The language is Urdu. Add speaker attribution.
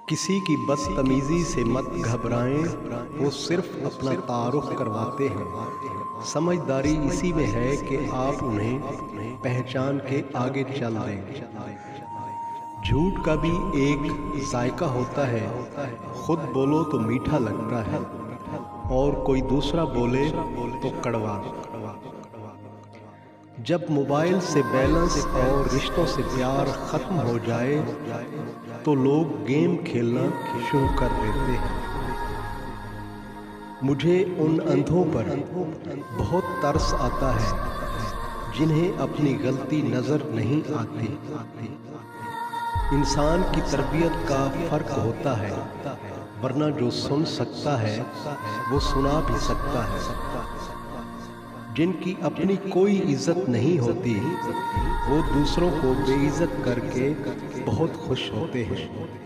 Speaker 1: کسی کی بدتمیزی سے مت گھبرائیں، وہ صرف اپنا تعارف کرواتے ہیں۔ سمجھداری اسی میں ہے کہ آپ انہیں پہچان کے آگے چل دیں۔ جھوٹ کا بھی ایک ذائقہ ہوتا ہے، خود بولو تو میٹھا لگتا ہے اور کوئی دوسرا بولے تو کڑوا۔ جب موبائل سے بیلنس اور رشتوں سے پیار ختم ہو جائے تو لوگ گیم کھیلنا شروع کر دیتے ہیں۔ مجھے ان اندھوں پر بہت ترس آتا ہے جنہیں اپنی غلطی نظر نہیں آتی۔ انسان کی تربیت کا فرق ہوتا ہے، ورنہ جو سن سکتا ہے وہ سنا بھی سکتا ہے۔ جن کی اپنی کوئی عزت نہیں ہوتی وہ دوسروں کو بے عزت کر کے بہت خوش ہوتے ہیں۔